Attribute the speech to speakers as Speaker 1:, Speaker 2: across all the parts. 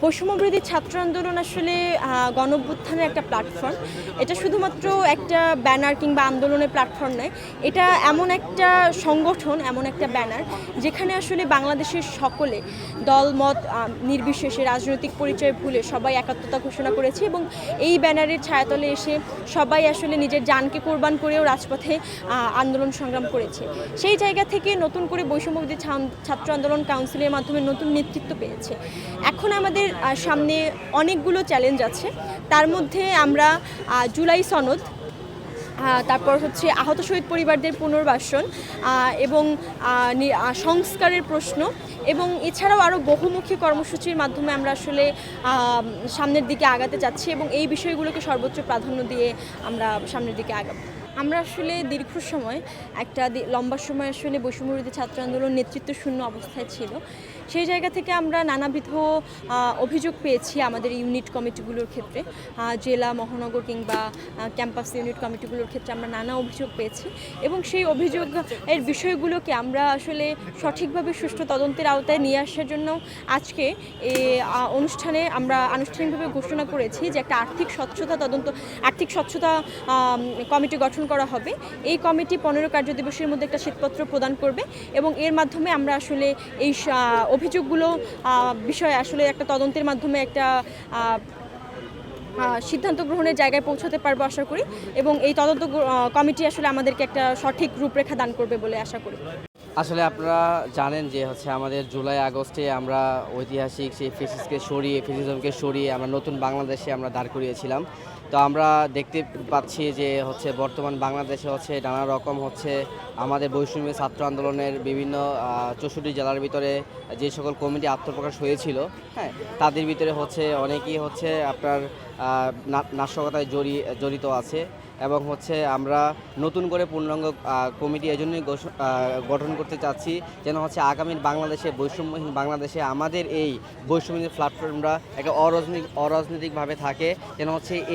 Speaker 1: বৈষম্যবিরোধী ছাত্র আন্দোলন আসলে গণঅভ্যুত্থানের একটা প্ল্যাটফর্ম। এটা শুধুমাত্র একটা ব্যানার কিংবা আন্দোলনের প্ল্যাটফর্ম নয়, এটা এমন একটা সংগঠন, এমন একটা ব্যানার যেখানে আসলে বাংলাদেশের সকলে দলমত নির্বিশেষে রাজনৈতিক পরিচয় ভুলে সবাই একাত্মতা ঘোষণা করেছে এবং এই ব্যানারের ছায়াতলে এসে সবাই আসলে নিজের জানকে কোরবান করেও রাজপথে আন্দোলন সংগ্রাম করেছে। সেই জায়গা থেকে নতুন করে বৈষম্যবিরোধী ছাত্র আন্দোলন কাউন্সিলের মাধ্যমে নতুন নেতৃত্ব পেয়েছে। এখন আমাদের সামনে অনেকগুলো চ্যালেঞ্জ আছে, তার মধ্যে আমরা জুলাই সনদ, তারপর হচ্ছে আহত শহীদ পরিবারদের পুনর্বাসন এবং সংস্কারের প্রশ্ন এবং এছাড়াও আরও বহুমুখী কর্মসূচির মাধ্যমে আমরা আসলে সামনের দিকে আগাতে চাচ্ছি এবং এই বিষয়গুলোকে সর্বোচ্চ প্রাধান্য দিয়ে আমরা সামনের দিকে আগাবো। আমরা আসলে দীর্ঘ সময় একটা লম্বা সময় আসলে বৈষম্যবিরোধী ছাত্র আন্দোলন নেতৃত্ব শূন্য অবস্থায় ছিল। সেই জায়গা থেকে আমরা নানাবিধ অভিযোগ পেয়েছি আমাদের ইউনিট কমিটিগুলোর ক্ষেত্রে, জেলা মহানগর কিংবা ক্যাম্পাস ইউনিট কমিটিগুলোর ক্ষেত্রে আমরা নানা অভিযোগ পেয়েছি এবং সেই অভিযোগের বিষয়গুলোকে আমরা আসলে সঠিকভাবে সুষ্ঠু তদন্তের আওতায় নিয়ে আসার জন্য আজকে এই অনুষ্ঠানে আমরা আনুষ্ঠানিকভাবে ঘোষণা করেছি যে একটা আর্থিক স্বচ্ছতা কমিটি গঠন করা হবে। এই কমিটি 15 কার্যদিবসের মধ্যে একটা শ্বেতপত্র প্রদান করবে এবং এর মাধ্যমে আমরা আসলে এই অভিযোগগুলো বিষয়ে আসলে একটা তদন্তের মাধ্যমে একটা সিদ্ধান্ত গ্রহণের জায়গায় পৌঁছাতে পারবো আশা করি এবং এই তদন্ত কমিটি আসলে আমাদেরকে একটা সঠিক রূপরেখা দান করবে বলে আশা করি।
Speaker 2: আসলে আপনারা জানেন যে আমাদের জুলাই আগস্টে আমরা ঐতিহাসিক সেই ফেসিজমকে সরিয়ে আমরা নতুন বাংলাদেশে আমরা দাঁড় করিয়েছিলাম। তো আমরা দেখতে পাচ্ছি যে বর্তমান বাংলাদেশে নানা রকম আমাদের বৈষম্য ছাত্র আন্দোলনের বিভিন্ন 64 জেলার ভিতরে যে সকল কমিটি আত্মপ্রকাশ হয়েছিল, হ্যাঁ, তাদের ভিতরে অনেকেই আপনার নাশকতায় জড়িত আছে এবং আমরা নতুন করে পূর্ণাঙ্গ কমিটি এজন্যই গঠন করতে চাচ্ছি যেন আগামী বাংলাদেশে বৈষম্যহীন বাংলাদেশে আমাদের এই বৈষম্যহীন প্ল্যাটফর্মরা একটা অরাজনৈতিকভাবে থাকে, যেন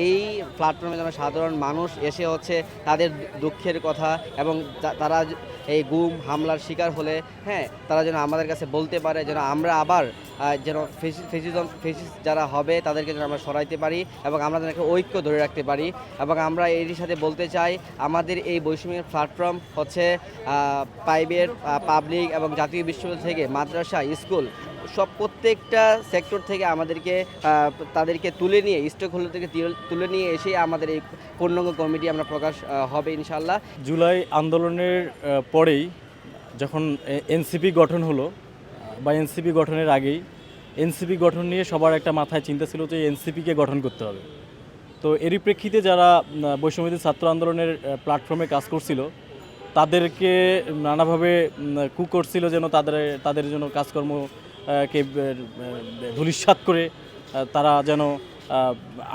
Speaker 2: এই প্ল্যাটফর্মে যেন সাধারণ মানুষ এসে তাদের দুঃখের কথা এবং তারা এই গুম হামলার শিকার হলে, হ্যাঁ, তারা যেন আমাদের কাছে বলতে পারে, যেন আমরা আবার যেন ফেসিস যারা হবে তাদেরকে যেন আমরা সরাইতে পারি এবং আমরা যেন একটা ঐক্য ধরে রাখতে পারি। এবং আমরা এরই সাথে বলতে চাই আমাদের এই বৈষম্যের প্ল্যাটফর্ম প্রাইভেট, পাবলিক এবং জাতীয় বিশ্ববিদ্যালয় থেকে মাদ্রাসা, স্কুল প্রত্যেকটা সেক্টর থেকে তাদেরকে তুলে নিয়ে স্টক হোল্ডার থেকে তুলে নিয়ে এসে আমাদের এই পূর্ণাঙ্গ কমিটি আমরা প্রকাশ হবে ইনশাল্লাহ।
Speaker 3: জুলাই আন্দোলনের পরেই যখন এনসিপি গঠন হলো বা এনসিপি গঠনের আগেই এনসিপি গঠন নিয়ে সবার একটা মাথায় চিন্তা ছিল যে এনসিপিকে গঠন করতে হবে। তো এরই প্রেক্ষিতে যারা বৈষম্যবিরোধী ছাত্র আন্দোলনের প্ল্যাটফর্মে কাজ করছিল তাদেরকে নানাভাবে করছিল যেন তাদের জন্য কাজকর্মকে ধূলিসাৎ করে তারা যেন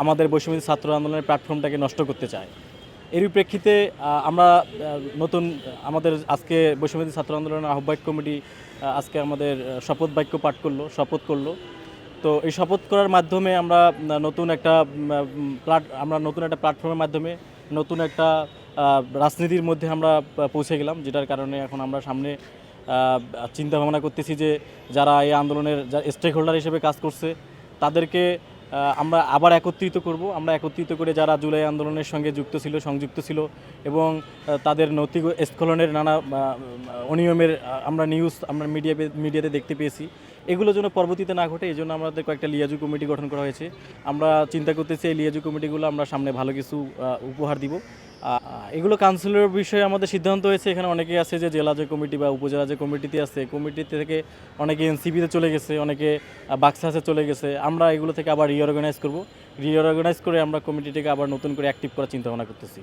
Speaker 3: আমাদের বৈষম্যবিরোধী ছাত্র আন্দোলনের প্ল্যাটফর্মটাকে নষ্ট করতে চায়। এরই প্রেক্ষিতে আমরা আমাদের আজকে বৈষম্যবিরোধী ছাত্র আন্দোলনের আহ্বায়ক কমিটি আজকে আমাদের শপথ করলো। তো এই শপথ করার মাধ্যমে আমরা নতুন একটা প্ল্যাটফর্মের মাধ্যমে নতুন একটা রাজনীতির মধ্যে আমরা পৌঁছে গেলাম, যেটার কারণে এখন আমরা সামনে চিন্তা ভাবনা করতেছি যে যারা এই আন্দোলনের স্টেক হোল্ডার হিসেবে কাজ করছে তাদেরকে আমরা আবার একত্রিত করব। আমরা একত্রিত করে যারা জুলাই আন্দোলনের সঙ্গে সংযুক্ত ছিল এবং তাদের নৈতিক স্খলনের নানা অনিয়মের আমরা মিডিয়াতে দেখতে পেয়েছি, এগুলো যেন পরবর্তীতে না ঘটে এই জন্য আমাদের কয়েকটা লিয়াজু কমিটি গঠন করা হয়েছে। আমরা চিন্তা করতেছি এই লিয়াজু কমিটিগুলো আমরা সামনে ভালো কিছু উপহার দিব। এগুলো কাউন্সিলের বিষয়ে আমাদের সিদ্ধান্ত হয়েছে। এখানে অনেকে আছে যে জেলা যে কমিটি বা উপজেলা যে কমিটিতে আছে, কমিটিতে থেকে অনেকে এনসিপিতে চলে গেছে, অনেকে বাক্সাসে চলে গেছে। আমরা এগুলো থেকে আবার রিঅর্গানাইজ করে আমরা কমিটিটাকে আবার নতুন করে অ্যাক্টিভ করার চিন্তা ভাবনা করতেছি।